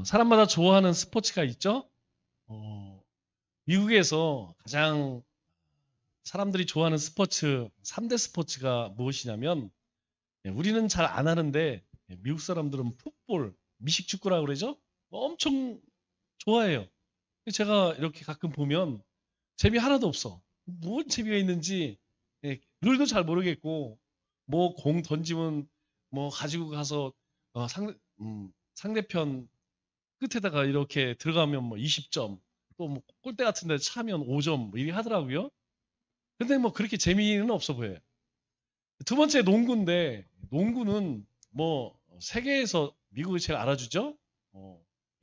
사람마다 좋아하는 스포츠가 있죠? 어, 미국에서 가장 사람들이 좋아하는 스포츠, 3대 스포츠가 무엇이냐면, 우리는 잘 안 하는데, 미국 사람들은 풋볼, 미식축구라고 그러죠? 엄청 좋아해요. 제가 이렇게 가끔 보면 재미 하나도 없어. 무슨 재미가 있는지, 룰도 잘 모르겠고, 뭐 공 던지면 뭐 가지고 가서 상대편 끝에다가 이렇게 들어가면 뭐 20점, 또 뭐 골대 같은 데 차면 5점 뭐 이렇게 하더라고요. 근데 뭐 그렇게 재미는 없어 보여요. 두 번째 농구인데, 농구는 뭐 세계에서 미국이 제일 알아주죠.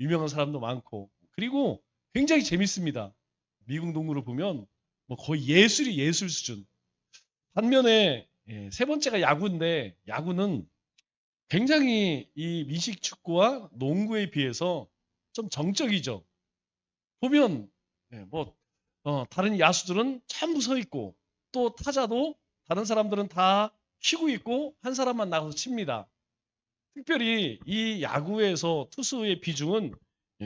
유명한 사람도 많고, 그리고 굉장히 재밌습니다. 미국 농구를 보면 뭐 거의 예술이 예술 수준. 반면에 세 번째가 야구인데, 야구는 굉장히 이 미식 축구와 농구에 비해서 좀 정적이죠. 보면 뭐 다른 야수들은 전부 서 있고, 또 타자도 다른 사람들은 다 쉬고 있고 한 사람만 나가서 칩니다. 특별히 이 야구에서 투수의 비중은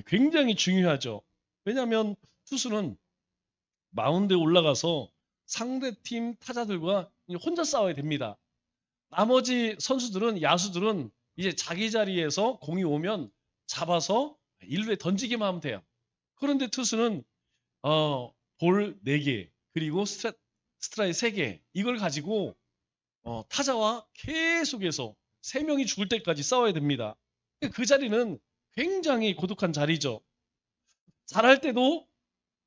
굉장히 중요하죠. 왜냐하면 투수는 마운드에 올라가서 상대팀 타자들과 혼자 싸워야 됩니다. 나머지 선수들은, 야수들은 이제 자기 자리에서 공이 오면 잡아서 1루에 던지기만 하면 돼요. 그런데 투수는 볼 4개, 그리고 스트라이크 3개, 이걸 가지고 타자와 계속해서 3명이 죽을 때까지 싸워야 됩니다. 그 자리는 굉장히 고독한 자리죠. 잘할 때도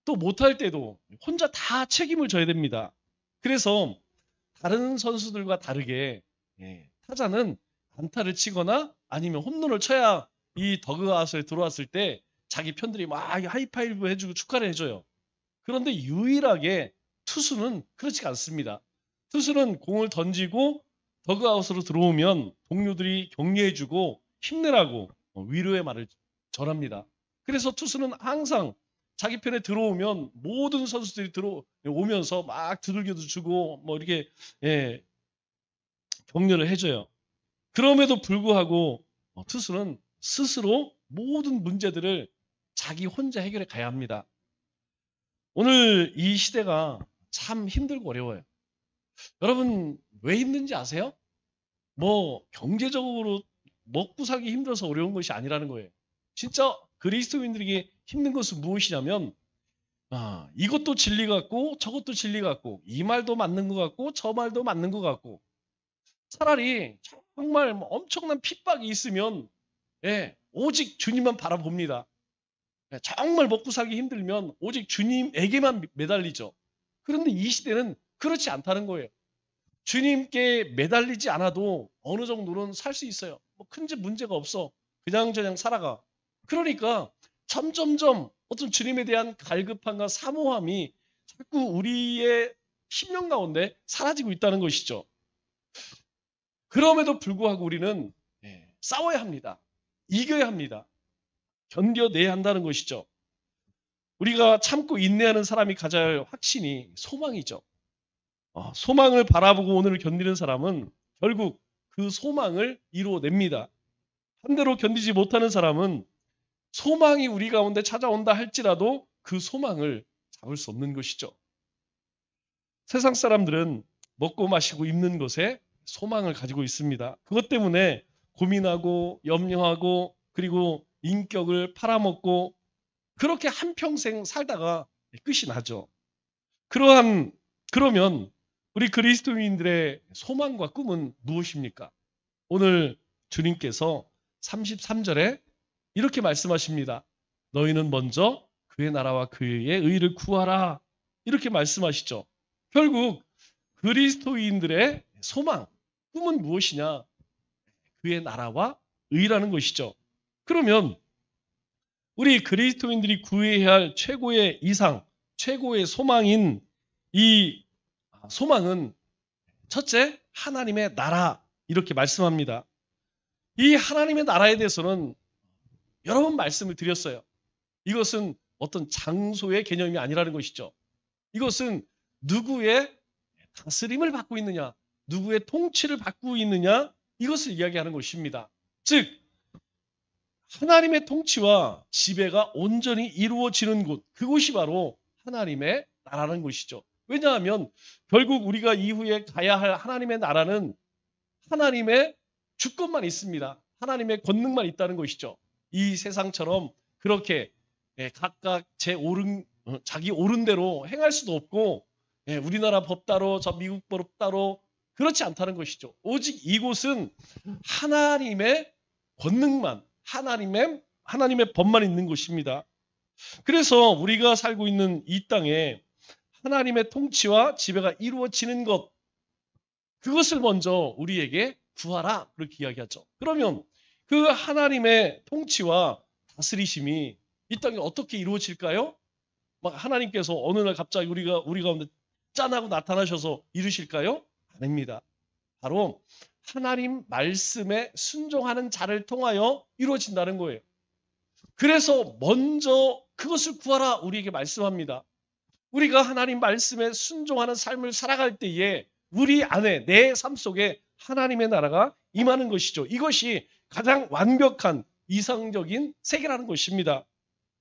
또 못할 때도 혼자 다 책임을 져야 됩니다. 그래서 다른 선수들과 다르게 타자는 안타를 치거나 아니면 홈런을 쳐야 이 더그아웃에 들어왔을 때 자기 편들이 막 하이파이브 해주고 축하를 해줘요. 그런데 유일하게 투수는 그렇지가 않습니다. 투수는 공을 던지고 더그아웃으로 들어오면 동료들이 격려해주고 힘내라고 위로의 말을 전합니다. 그래서 투수는 항상 자기 편에 들어오면 모든 선수들이 들어오면서 막 두들겨도 주고 뭐 이렇게 격려를 해줘요. 그럼에도 불구하고 투수는 스스로 모든 문제들을 자기 혼자 해결해 가야 합니다. 오늘 이 시대가 참 힘들고 어려워요. 여러분 왜 힘든지 아세요? 뭐 경제적으로 먹고 살기 힘들어서 어려운 것이 아니라는 거예요. 진짜 그리스도인들에게 힘든 것은 무엇이냐면 이것도 진리 같고 저것도 진리 같고 이 말도 맞는 것 같고 저 말도 맞는 것 같고, 차라리 정말 엄청난 핍박이 있으면 오직 주님만 바라봅니다. 정말 먹고 살기 힘들면 오직 주님에게만 매달리죠. 그런데 이 시대는 그렇지 않다는 거예요. 주님께 매달리지 않아도 어느 정도는 살 수 있어요. 뭐 큰 문제가 없어. 그냥저냥 살아가. 그러니까 점점점 어떤 주님에 대한 갈급함과 사모함이 자꾸 우리의 심령 가운데 사라지고 있다는 것이죠. 그럼에도 불구하고 우리는 싸워야 합니다. 이겨야 합니다. 견뎌내야 한다는 것이죠. 우리가 참고 인내하는 사람이 가져야 할 확신이 소망이죠. 소망을 바라보고 오늘을 견디는 사람은 결국 그 소망을 이루어냅니다. 반대로 견디지 못하는 사람은 소망이 우리 가운데 찾아온다 할지라도 그 소망을 잡을 수 없는 것이죠. 세상 사람들은 먹고 마시고 입는 것에 소망을 가지고 있습니다. 그것 때문에 고민하고 염려하고 그리고 인격을 팔아먹고 그렇게 한평생 살다가 끝이 나죠. 그러면 우리 그리스도인들의 소망과 꿈은 무엇입니까? 오늘 주님께서 33절에 이렇게 말씀하십니다. 너희는 먼저 그의 나라와 그의 의를 구하라. 이렇게 말씀하시죠. 결국 그리스도인들의 소망, 꿈은 무엇이냐? 그의 나라와 의라는 것이죠. 그러면 우리 그리스도인들이 구해야 할 최고의 이상, 최고의 소망인 이 소망은 첫째, 하나님의 나라, 이렇게 말씀합니다. 이 하나님의 나라에 대해서는 여러 번 말씀을 드렸어요. 이것은 어떤 장소의 개념이 아니라는 것이죠. 이것은 누구의 다스림을 받고 있느냐, 누구의 통치를 받고 있느냐, 이것을 이야기하는 것입니다. 즉 하나님의 통치와 지배가 온전히 이루어지는 곳, 그곳이 바로 하나님의 나라는 곳이죠. 왜냐하면 결국 우리가 이후에 가야 할 하나님의 나라는 하나님의 주권만 있습니다. 하나님의 권능만 있다는 것이죠. 이 세상처럼 그렇게 각각 자기 옳은 대로 행할 수도 없고, 우리나라 법 따로 저 미국 법 따로 그렇지 않다는 것이죠. 오직 이곳은 하나님의 권능만, 하나님의 법만 있는 곳입니다. 그래서 우리가 살고 있는 이 땅에 하나님의 통치와 지배가 이루어지는 것, 그것을 먼저 우리에게 구하라, 그렇게 이야기하죠. 그러면 그 하나님의 통치와 다스리심이 이 땅에 어떻게 이루어질까요? 막 하나님께서 어느 날 갑자기 우리 가운데 짠하고 나타나셔서 이루실까요? 아닙니다. 바로 하나님 말씀에 순종하는 자를 통하여 이루어진다는 거예요. 그래서 먼저 그것을 구하라 우리에게 말씀합니다. 우리가 하나님 말씀에 순종하는 삶을 살아갈 때에 우리 안에 내 삶 속에 하나님의 나라가 임하는 것이죠. 이것이 가장 완벽한 이상적인 세계라는 것입니다.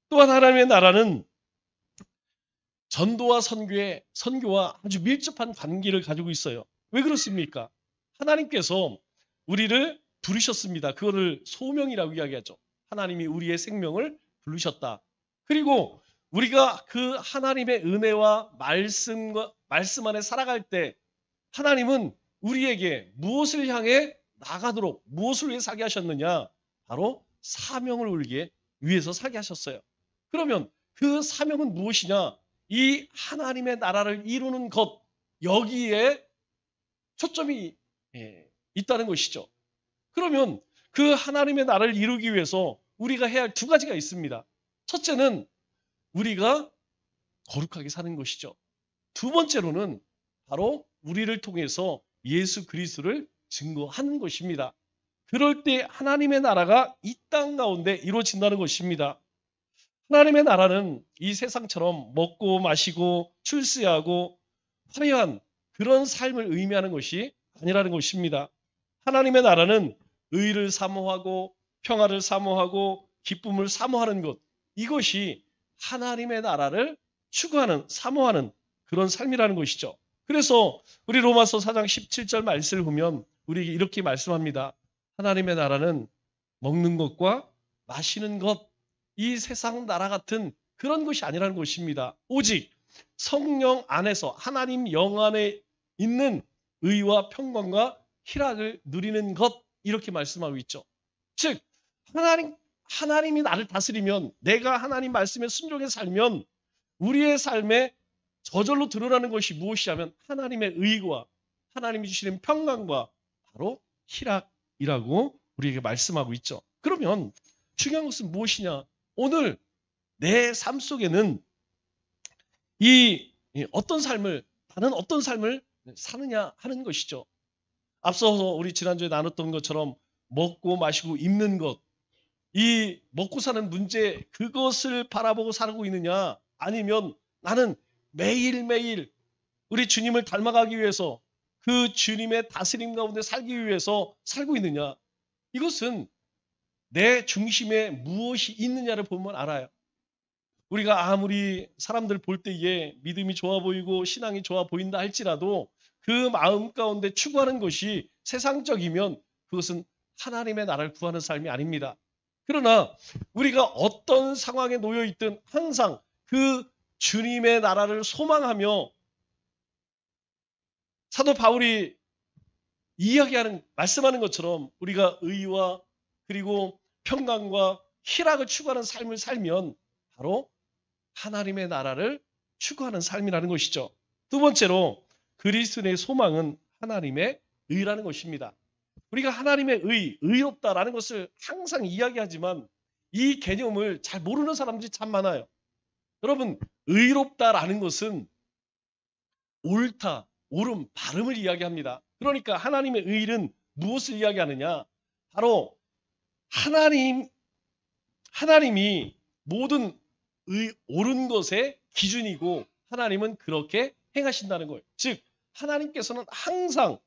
또한 하나님의 나라는 전도와 선교와 아주 밀접한 관계를 가지고 있어요. 왜 그렇습니까? 하나님께서 우리를 부르셨습니다. 그거를 소명이라고 이야기하죠. 하나님이 우리의 생명을 부르셨다. 그리고 우리가 그 하나님의 은혜와 말씀 안에 살아갈 때 하나님은 우리에게 무엇을 향해 나가도록, 무엇을 위해 살게 하셨느냐? 바로 사명을 우리에게 위해서 살게 하셨어요. 그러면 그 사명은 무엇이냐? 이 하나님의 나라를 이루는 것, 여기에 초점이 있다는 것이죠. 그러면 그 하나님의 나라를 이루기 위해서 우리가 해야 할 두 가지가 있습니다. 첫째는 우리가 거룩하게 사는 것이죠. 두 번째로는 바로 우리를 통해서 예수 그리스도를 증거하는 것입니다. 그럴 때 하나님의 나라가 이 땅 가운데 이루어진다는 것입니다. 하나님의 나라는 이 세상처럼 먹고 마시고 출세하고 화려한 그런 삶을 의미하는 것이 아니라는 것입니다. 하나님의 나라는 의를 사모하고 평화를 사모하고 기쁨을 사모하는 것, 이것이 하나님의 나라를 추구하는, 사모하는 그런 삶이라는 것이죠. 그래서 우리 로마서 4장 17절 말씀을 보면 우리에게 이렇게 말씀합니다. 하나님의 나라는 먹는 것과 마시는 것, 이 세상 나라 같은 그런 것이 아니라는 것입니다. 오직 성령 안에서 하나님 영 안에 있는 의와 평강과 희락을 누리는 것, 이렇게 말씀하고 있죠. 즉 하나님이 나를 다스리면, 내가 하나님 말씀에 순종해 살면 우리의 삶에 저절로 드러나는 것이 무엇이냐면 하나님의 의와 하나님이 주시는 평강과 바로 희락이라고 우리에게 말씀하고 있죠. 그러면 중요한 것은 무엇이냐? 오늘 내 삶 속에는 나는 어떤 삶을 사느냐 하는 것이죠. 앞서서 우리 지난주에 나눴던 것처럼 먹고 마시고 입는 것, 이 먹고 사는 문제, 그것을 바라보고 살고 있느냐, 아니면 나는 매일매일 우리 주님을 닮아가기 위해서 그 주님의 다스림 가운데 살기 위해서 살고 있느냐, 이것은 내 중심에 무엇이 있느냐를 보면 알아요. 우리가 아무리 사람들 볼 때에 믿음이 좋아 보이고 신앙이 좋아 보인다 할지라도 그 마음 가운데 추구하는 것이 세상적이면 그것은 하나님의 나라를 구하는 삶이 아닙니다. 그러나 우리가 어떤 상황에 놓여 있든 항상 그 주님의 나라를 소망하며 사도 바울이 말씀하는 것처럼 우리가 의와 그리고 평강과 희락을 추구하는 삶을 살면 바로 하나님의 나라를 추구하는 삶이라는 것이죠. 두 번째로 그리스도의 소망은 하나님의 의라는 것입니다. 우리가 하나님의 의롭다라는 것을 항상 이야기하지만 이 개념을 잘 모르는 사람들이 참 많아요. 여러분, 의롭다라는 것은 옳다, 옳음, 바름을 이야기합니다. 그러니까 하나님의 의는 무엇을 이야기하느냐? 바로 하나님이 모든 옳은 것의 기준이고 하나님은 그렇게 행하신다는 거예요. 즉 하나님께서는 항상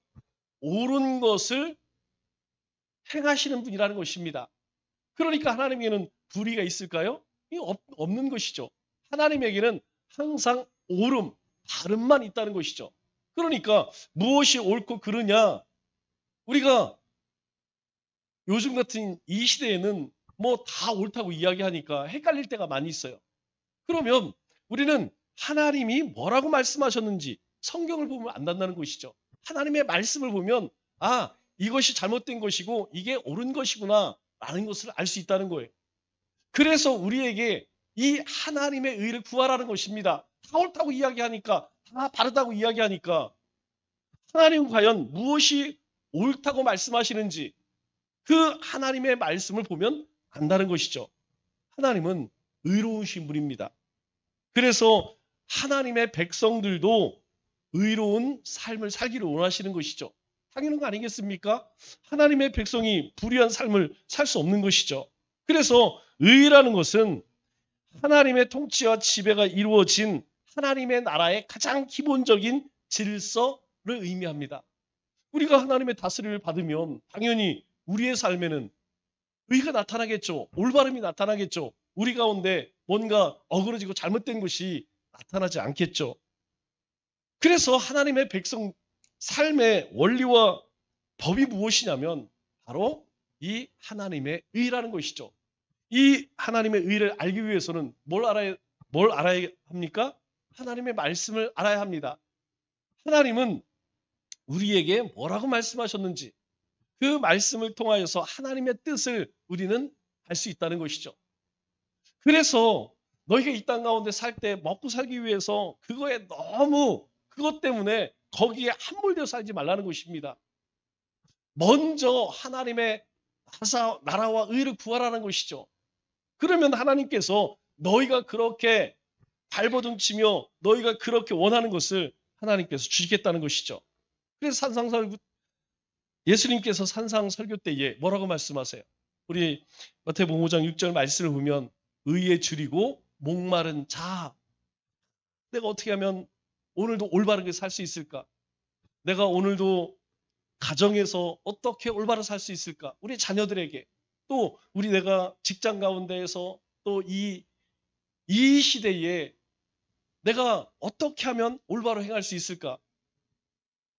옳은 것을 행하시는 분이라는 것입니다. 그러니까 하나님에게는 불의가 있을까요? 없는 것이죠. 하나님에게는 항상 옳음, 바름만 있다는 것이죠. 그러니까 무엇이 옳고 그르냐? 우리가 요즘 같은 이 시대에는 뭐 다 옳다고 이야기하니까 헷갈릴 때가 많이 있어요. 그러면 우리는 하나님이 뭐라고 말씀하셨는지 성경을 보면 안다는 것이죠. 하나님의 말씀을 보면 아, 이것이 잘못된 것이고 이게 옳은 것이구나 라는 것을 알 수 있다는 거예요. 그래서 우리에게 이 하나님의 의를 구하라는 것입니다. 다 옳다고 이야기하니까, 다 바르다고 이야기하니까 하나님은 과연 무엇이 옳다고 말씀하시는지 그 하나님의 말씀을 보면 안다는 것이죠. 하나님은 의로우신 분입니다. 그래서 하나님의 백성들도 의로운 삶을 살기를 원하시는 것이죠. 당연한 거 아니겠습니까? 하나님의 백성이 불의한 삶을 살 수 없는 것이죠. 그래서 의라는 것은 하나님의 통치와 지배가 이루어진 하나님의 나라의 가장 기본적인 질서를 의미합니다. 우리가 하나님의 다스림을 받으면 당연히 우리의 삶에는 의가 나타나겠죠. 올바름이 나타나겠죠. 우리 가운데 뭔가 어그러지고 잘못된 것이 나타나지 않겠죠. 그래서 하나님의 백성 삶의 원리와 법이 무엇이냐면 바로 이 하나님의 의라는 것이죠. 이 하나님의 의를 알기 위해서는 뭘 알아야 합니까? 하나님의 말씀을 알아야 합니다. 하나님은 우리에게 뭐라고 말씀하셨는지 그 말씀을 통하여서 하나님의 뜻을 우리는 알 수 있다는 것이죠. 그래서 너희가 이 땅 가운데 살 때 먹고 살기 위해서 그거에 너무 그것 때문에 거기에 함몰되어 살지 말라는 것입니다. 먼저 하나님의 나라와 의를 구하라는 것이죠. 그러면 하나님께서 너희가 그렇게 발버둥 치며 너희가 그렇게 원하는 것을 하나님께서 주시겠다는 것이죠. 그래서 예수님께서 산상설교 때에 뭐라고 말씀하세요? 우리 마태복음 5장 6절 말씀을 보면 의에 줄이고 목마른 자, 내가 어떻게 하면 오늘도 올바르게 살 수 있을까? 내가 오늘도 가정에서 어떻게 올바르게 살 수 있을까? 우리 자녀들에게 또 내가 직장 가운데에서 또 이 시대에 내가 어떻게 하면 올바로 행할 수 있을까?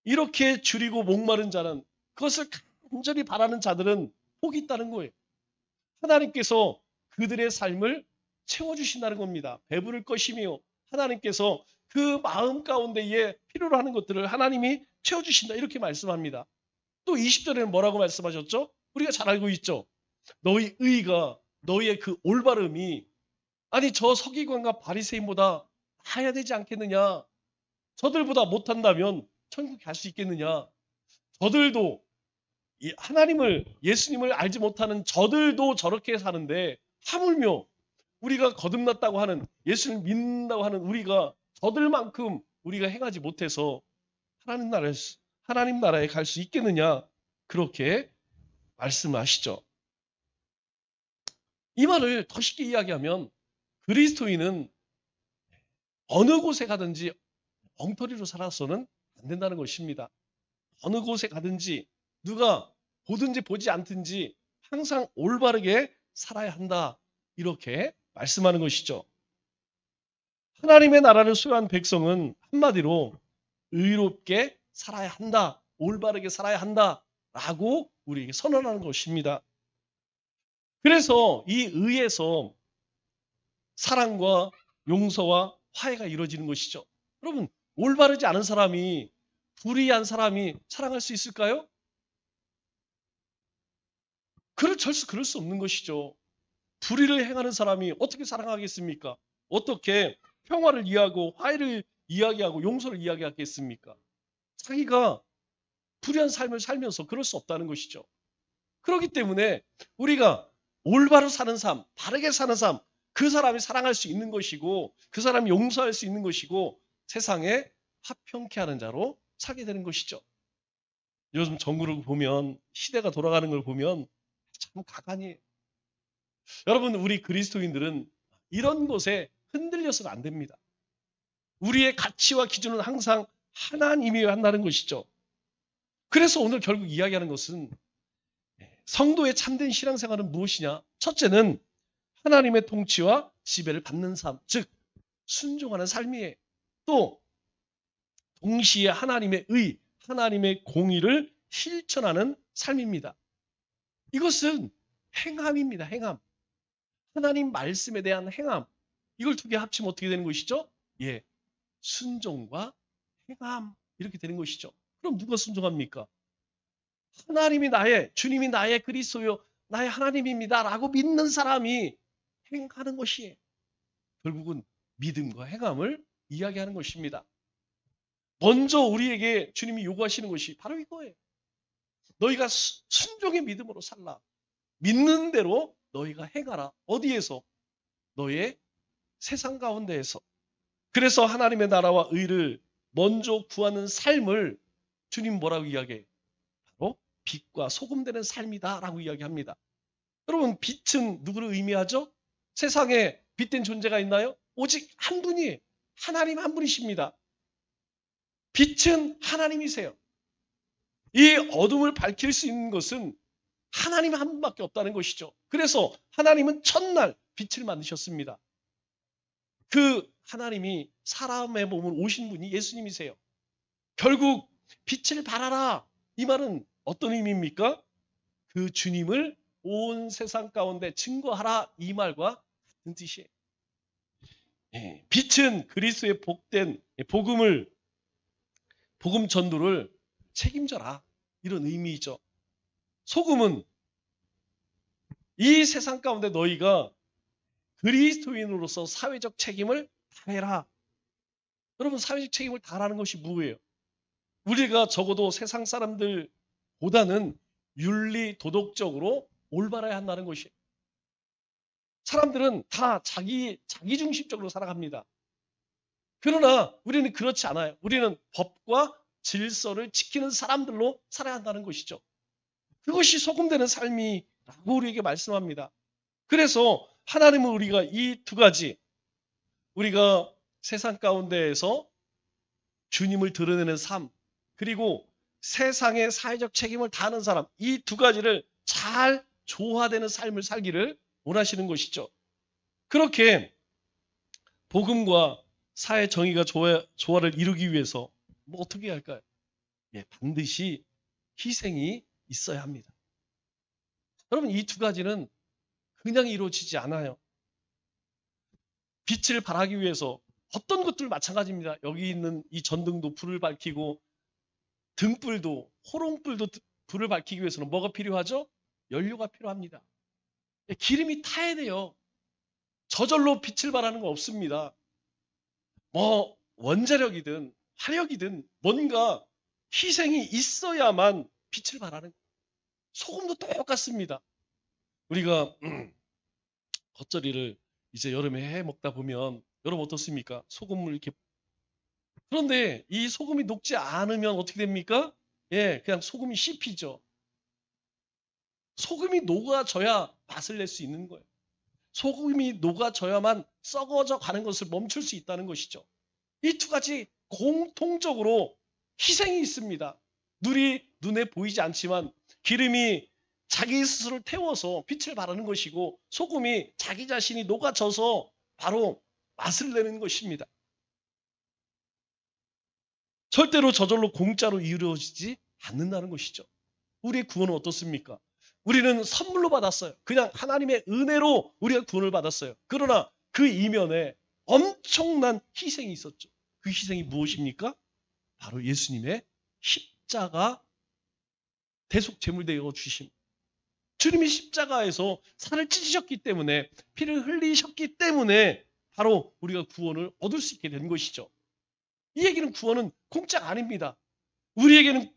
이렇게 줄이고 목마른 자는 그것을 간절히 바라는 자들은 복이 있다는 거예요. 하나님께서 그들의 삶을 채워주신다는 겁니다. 배부를 것이며 하나님께서 그 마음 가운데에 필요로 하는 것들을 하나님이 채워주신다 이렇게 말씀합니다. 또 20절에는 뭐라고 말씀하셨죠? 우리가 잘 알고 있죠. 너희 의가 너희의 그 올바름이 아니 저 서기관과 바리새인보다 나아야 되지 않겠느냐. 저들보다 못한다면 천국에 갈 수 있겠느냐. 저들도 하나님을 예수님을 알지 못하는 저들도 저렇게 사는데 하물며 우리가 거듭났다고 하는 예수를 믿는다고 하는 우리가 저들만큼 우리가 행하지 못해서 하나님 나라에 갈 수 있겠느냐 그렇게 말씀하시죠. 이 말을 더 쉽게 이야기하면 그리스도인은 어느 곳에 가든지 엉터리로 살아서는 안 된다는 것입니다. 어느 곳에 가든지 누가 보든지 보지 않든지 항상 올바르게 살아야 한다. 이렇게 말씀하는 것이죠. 하나님의 나라를 소유한 백성은 한마디로 의롭게 살아야 한다. 올바르게 살아야 한다. 라고 우리에게 선언하는 것입니다. 그래서 이 의에서 사랑과 용서와 화해가 이루어지는 것이죠. 여러분, 올바르지 않은 사람이 불의한 사람이 사랑할 수 있을까요? 그럴 수 없는 것이죠. 불의를 행하는 사람이 어떻게 사랑하겠습니까? 어떻게 평화를 이해하고 화해를 이야기하고 용서를 이야기하겠습니까? 자기가 불의한 삶을 살면서 그럴 수 없다는 것이죠. 그렇기 때문에 우리가 올바로 사는 삶, 바르게 사는 삶, 그 사람이 사랑할 수 있는 것이고 그 사람이 용서할 수 있는 것이고 세상에 화평케 하는 자로 살게 되는 것이죠. 요즘 전국을 보면 시대가 돌아가는 걸 보면 참 가관이에요. 여러분 우리 그리스도인들은 이런 것에 흔들려서는 안 됩니다. 우리의 가치와 기준은 항상 하나님이어야 한다는 것이죠. 그래서 오늘 결국 이야기하는 것은 성도의 참된 신앙생활은 무엇이냐? 첫째는 하나님의 통치와 지배를 받는 삶, 즉 순종하는 삶이에요. 또 동시에 하나님의 의, 하나님의 공의를 실천하는 삶입니다. 이것은 행함입니다. 행함. 하나님 말씀에 대한 행함. 이걸 두 개 합치면 어떻게 되는 것이죠? 예, 순종과 행함. 이렇게 되는 것이죠. 그럼 누가 순종합니까? 하나님이 주님이 나의 그리스도요, 나의 하나님입니다 라고 믿는 사람이 행하는 것이에요. 결국은 믿음과 행함을 이야기하는 것입니다. 먼저 우리에게 주님이 요구하시는 것이 바로 이거예요. 너희가 순종의 믿음으로 살라. 믿는 대로 너희가 행하라. 어디에서? 너의 세상 가운데에서. 그래서 하나님의 나라와 의를 먼저 구하는 삶을 주님 뭐라고 이야기해요? 바로 빛과 소금 되는 삶이다 라고 이야기합니다. 여러분, 빛은 누구를 의미하죠? 세상에 빛된 존재가 있나요? 오직 한 분이에요. 하나님 한 분이십니다. 빛은 하나님이세요. 이 어둠을 밝힐 수 있는 것은 하나님 한 분밖에 없다는 것이죠. 그래서 하나님은 첫날 빛을 만드셨습니다. 그 하나님이 사람의 몸을 오신 분이 예수님이세요. 결국 빛을 발하라. 이 말은 어떤 의미입니까? 그 주님을 온 세상 가운데 증거하라. 이 말과 같은 뜻이에요. 빛은 그리스도의 복된 복음 전도를 책임져라. 이런 의미이죠. 소금은 이 세상 가운데 너희가 그리스도인으로서 사회적 책임을 다해라. 여러분, 사회적 책임을 다하라는 것이 뭐예요? 우리가 적어도 세상 사람들보다는 윤리, 도덕적으로 올바라야 한다는 것이에요. 사람들은 다 자기 중심적으로 살아갑니다. 그러나 우리는 그렇지 않아요. 우리는 법과 질서를 지키는 사람들로 살아야 한다는 것이죠. 그것이 소금되는 삶이라고 우리에게 말씀합니다. 그래서 하나님은 우리가 이 두 가지, 우리가 세상 가운데에서 주님을 드러내는 삶, 그리고 세상의 사회적 책임을 다하는 사람, 이 두 가지를 잘 조화되는 삶을 살기를 원하시는 것이죠. 그렇게 복음과 사회 정의가 조화를 이루기 위해서 어떻게 해야 할까요? 반드시 희생이 있어야 합니다. 여러분, 이 두 가지는 그냥 이루어지지 않아요. 빛을 발하기 위해서 어떤 것들 마찬가지입니다. 여기 있는 이 전등도 불을 밝히고 등불도, 호롱불도 불을 밝히기 위해서는 뭐가 필요하죠? 연료가 필요합니다. 기름이 타야 돼요. 저절로 빛을 발하는 거 없습니다. 원자력이든 화력이든 뭔가 희생이 있어야만 빛을 발하는 거예요. 소금도 똑같습니다. 우리가 겉절이를 이제 여름에 해 먹다 보면 여러분 어떻습니까? 소금을 이렇게. 그런데 이 소금이 녹지 않으면 어떻게 됩니까? 그냥 소금이 씹히죠. 소금이 녹아져야 맛을 낼 수 있는 거예요. 소금이 녹아져야만 썩어져 가는 것을 멈출 수 있다는 것이죠. 이 두 가지 공통적으로 희생이 있습니다. 눈에 보이지 않지만 기름이 자기 스스로를 태워서 빛을 발하는 것이고 소금이 자기 자신이 녹아져서 바로 맛을 내는 것입니다. 절대로 저절로 공짜로 이루어지지 않는다는 것이죠. 우리의 구원은 어떻습니까? 우리는 선물로 받았어요. 그냥 하나님의 은혜로 우리가 구원을 받았어요. 그러나 그 이면에 엄청난 희생이 있었죠. 그 희생이 무엇입니까? 바로 예수님의 십자가 대속 제물되어 주심. 주님이 십자가에서 살을 찢으셨기 때문에, 피를 흘리셨기 때문에 바로 우리가 구원을 얻을 수 있게 된 것이죠. 이 얘기는 구원은 공짜가 아닙니다. 우리에게는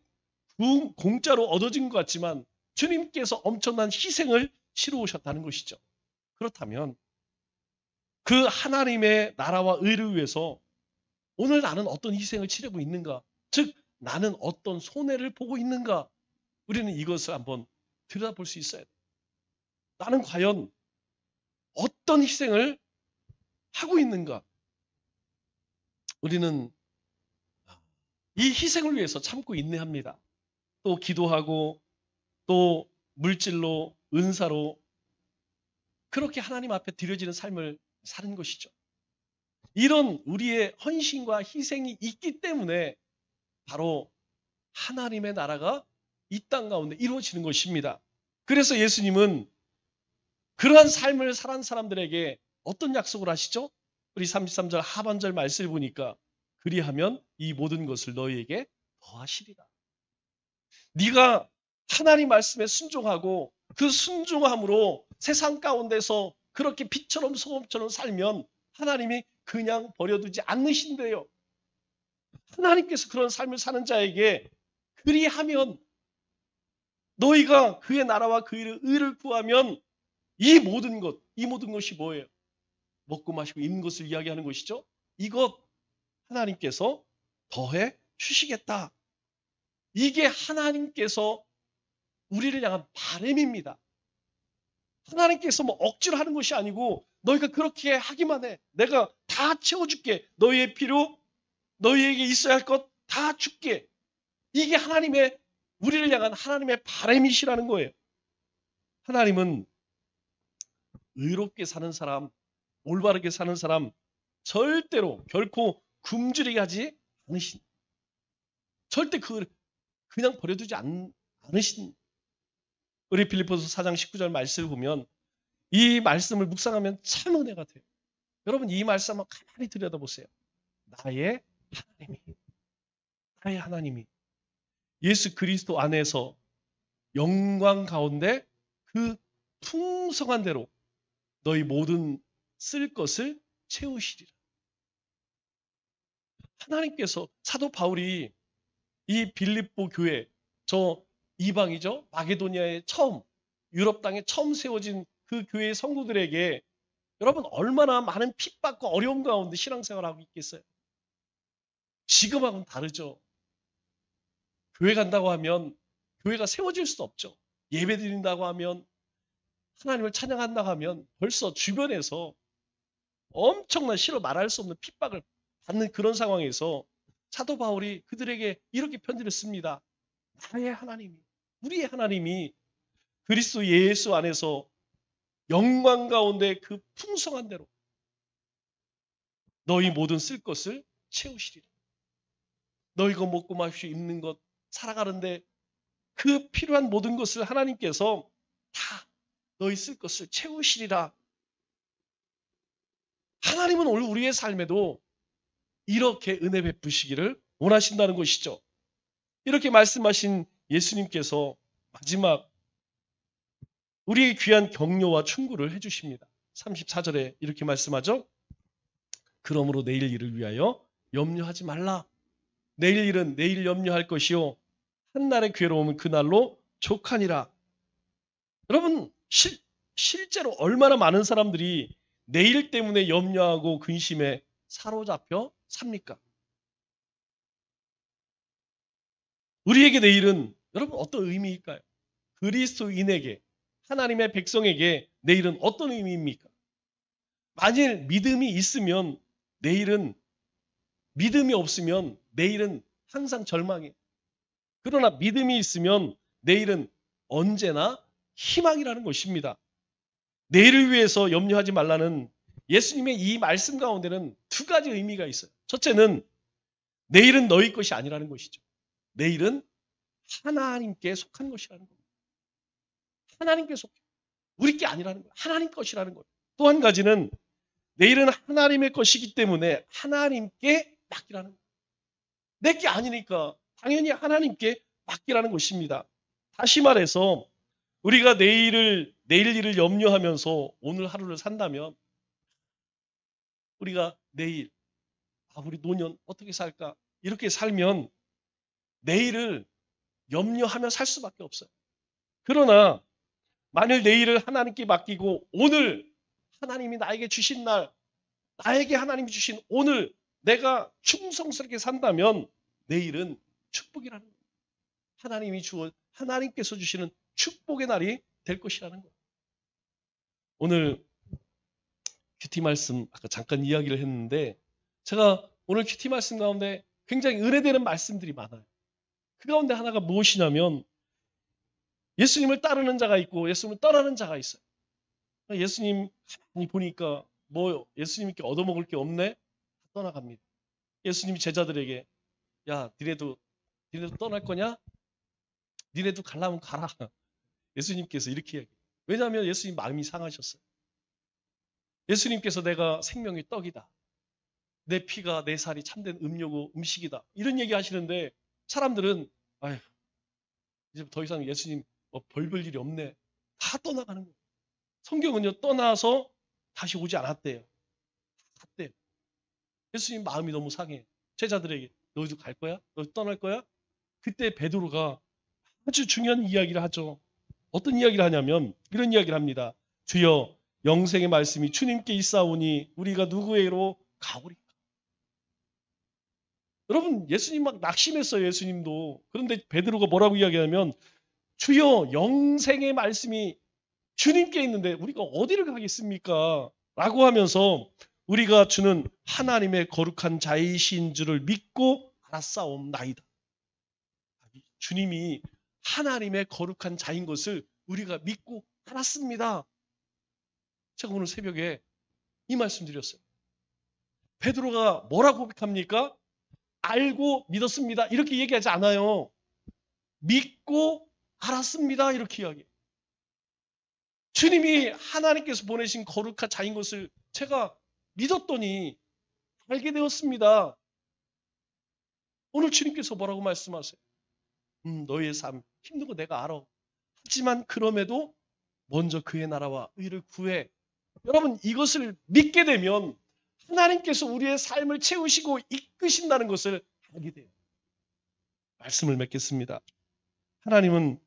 공짜로 얻어진 것 같지만 주님께서 엄청난 희생을 치루오셨다는 것이죠. 그렇다면 그 하나님의 나라와 의를 위해서 오늘 나는 어떤 희생을 치르고 있는가? 즉 나는 어떤 손해를 보고 있는가? 우리는 이것을 한번 들여다볼 수 있어야 돼요. 나는 과연 어떤 희생을 하고 있는가? 우리는 이 희생을 위해서 참고 인내합니다. 또 기도하고 또 물질로, 은사로 그렇게 하나님 앞에 드려지는 삶을 사는 것이죠. 이런 우리의 헌신과 희생이 있기 때문에 바로 하나님의 나라가 이 땅 가운데 이루어지는 것입니다. 그래서 예수님은 그러한 삶을 살아온 사람들에게 어떤 약속을 하시죠? 우리 33절 하반절 말씀을 보니까 그리하면 이 모든 것을 너희에게 더하시리라. 네가 하나님 말씀에 순종하고 그 순종함으로 세상 가운데서 그렇게 빛처럼 소금처럼 살면 하나님이 그냥 버려두지 않으신대요. 하나님께서 그런 삶을 사는 자에게 그리하면 너희가 그의 나라와 그의 의를 구하면 이 모든 것이 뭐예요? 먹고 마시고 입는 것을 이야기하는 것이죠. 이것 하나님께서 더해 주시겠다. 이게 하나님께서 우리를 향한 바람입니다. 하나님께서 뭐 억지로 하는 것이 아니고 너희가 그렇게 하기만 해. 내가 다 채워줄게. 너희의 필요, 너희에게 있어야 할 것 다 줄게. 이게 우리를 향한 하나님의 바람이시라는 거예요. 하나님은 의롭게 사는 사람, 올바르게 사는 사람 절대로 결코 굶주리게 하지 않으신, 절대 그냥 버려두지 않으신. 우리 빌립보서 4장 19절 말씀을 보면 이 말씀을 묵상하면 참 은혜 같아요. 여러분 이 말씀 한번 가만히 들여다보세요. 나의 하나님이 예수 그리스도 안에서 영광 가운데 그 풍성한 대로 너희 모든 쓸 것을 채우시리라. 하나님께서 사도 바울이 이 빌립보 교회, 저 이방이죠. 마게도니아에 유럽 땅에 처음 세워진 그 교회의 성도들에게 여러분 얼마나 많은 핍박과 어려움 가운데 신앙생활을 하고 있겠어요. 지금하고는 다르죠. 교회 간다고 하면 교회가 세워질 수 없죠. 예배 드린다고 하면 하나님을 찬양한다고 하면 벌써 주변에서 엄청난 싫어 말할 수 없는 핍박을 받는 그런 상황에서 사도 바울이 그들에게 이렇게 편지를 씁니다. 나의 하나님이, 우리의 하나님이 그리스도 예수 안에서 영광 가운데 그 풍성한 대로 너희 모든 쓸 것을 채우시리라. 너희가 먹고 마시고 입는 것, 살아가는데 그 필요한 모든 것을 하나님께서 다 너희 쓸 것을 채우시리라. 하나님은 오늘 우리의 삶에도 이렇게 은혜 베푸시기를 원하신다는 것이죠. 이렇게 말씀하신 예수님께서 마지막 우리의 귀한 격려와 충고를 해주십니다. 34절에 이렇게 말씀하죠. 그러므로 내일 일을 위하여 염려하지 말라. 내일 일은 내일 염려할 것이요 한날의 괴로움은 그날로 족하니라. 여러분 실제로 얼마나 많은 사람들이 내일 때문에 염려하고 근심에 사로잡혀 삽니까? 우리에게 내일은 여러분 어떤 의미일까요? 그리스도인에게, 하나님의 백성에게 내일은 어떤 의미입니까? 만일 믿음이 있으면 내일은, 믿음이 없으면 내일은 항상 절망이에요. 그러나 믿음이 있으면 내일은 언제나 희망이라는 것입니다. 내일을 위해서 염려하지 말라는 예수님의 이 말씀 가운데는 두 가지 의미가 있어요. 첫째는 내일은 너희 것이 아니라는 것이죠. 내일은 하나님께 속한 것이라는 겁니다. 하나님께 속해. 우리 게 아니라는 거예요. 하나님 것이라는 거예요. 또 한 가지는 내일은 하나님의 것이기 때문에 하나님께 맡기라는 거예요. 내 게 아니니까 당연히 하나님께 맡기라는 것입니다. 다시 말해서 우리가 내일 일을 염려하면서 오늘 하루를 산다면 우리가 내일 우리 노년 어떻게 살까 이렇게 살면 내일을 염려하며 살 수밖에 없어요. 그러나 만일 내일을 하나님께 맡기고 오늘 하나님이 나에게 주신 날, 나에게 하나님이 주신 오늘 내가 충성스럽게 산다면 내일은 축복이라는 거예요. 하나님께서 주시는 축복의 날이 될 것이라는 거예요. 오늘 큐티 말씀 아까 잠깐 이야기를 했는데 제가 오늘 큐티 말씀 가운데 굉장히 은혜되는 말씀들이 많아요. 그 가운데 하나가 무엇이냐면 예수님을 따르는 자가 있고 예수님을 떠나는 자가 있어요. 예수님 가만히 보니까 뭐 예수님께 얻어먹을 게 없네? 떠나갑니다. 예수님이 제자들에게 야 니네도 떠날 거냐? 니네도 가려면 가라. 예수님께서 이렇게 얘기해요. 왜냐하면 예수님 마음이 상하셨어요. 예수님께서 내가 생명의 떡이다. 내 피가 내 살이 참된 음료고 음식이다. 이런 얘기 하시는데 사람들은 아휴 이제 더 이상 예수님 벌 볼 일이 없네. 다 떠나가는 거예요. 성경은요 떠나서 다시 오지 않았대요. 갔대요. 예수님 마음이 너무 상해. 제자들에게 너희도 갈 거야? 너희도 떠날 거야? 그때 베드로가 아주 중요한 이야기를 하죠. 어떤 이야기를 하냐면 이런 이야기를 합니다. 주여 영생의 말씀이 주님께 있사오니 우리가 누구에게로 가오리까? 여러분 예수님 막 낙심했어요. 예수님도. 그런데 베드로가 뭐라고 이야기하냐면 주여 영생의 말씀이 주님께 있는데 우리가 어디를 가겠습니까? 라고 하면서 우리가 주는 하나님의 거룩한 자이신 줄을 믿고 알았사옵나이다. 주님이 하나님의 거룩한 자인 것을 우리가 믿고 알았습니다. 제가 오늘 새벽에 이 말씀 드렸어요. 베드로가 뭐라고 고백합니까? 알고 믿었습니다. 이렇게 얘기하지 않아요. 믿고 알았습니다. 이렇게 이야기해요. 주님이 하나님께서 보내신 거룩한 자인 것을 제가 믿었더니 알게 되었습니다. 오늘 주님께서 뭐라고 말씀하세요? 너희의 삶 힘든 거 내가 알아. 하지만 그럼에도 먼저 그의 나라와 의를 구해. 여러분 이것을 믿게 되면 하나님께서 우리의 삶을 채우시고 이끄신다는 것을 알게 돼요. 말씀을 맺겠습니다. 하나님은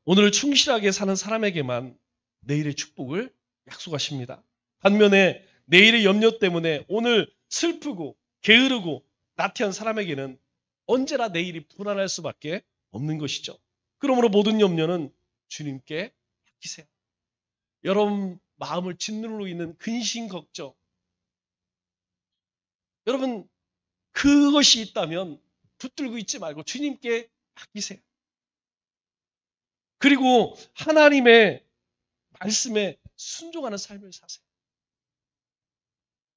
오늘 충실하게 사는 사람에게만 내일의 축복을 약속하십니다. 반면에 내일의 염려 때문에 오늘 슬프고 게으르고 나태한 사람에게는 언제나 내일이 불안할 수밖에 없는 것이죠. 그러므로 모든 염려는 주님께 맡기세요. 여러분 마음을 짓누르고 있는 근심 걱정, 여러분 그것이 있다면 붙들고 있지 말고 주님께 맡기세요. 그리고 하나님의 말씀에 순종하는 삶을 사세요.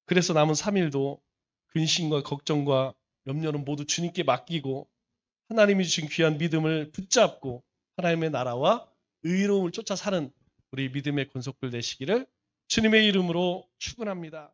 그래서 남은 3일도 근심과 걱정과 염려는 모두 주님께 맡기고 하나님이 주신 귀한 믿음을 붙잡고 하나님의 나라와 의로움을 쫓아 사는 우리 믿음의 권속들 되시기를 주님의 이름으로 축원합니다.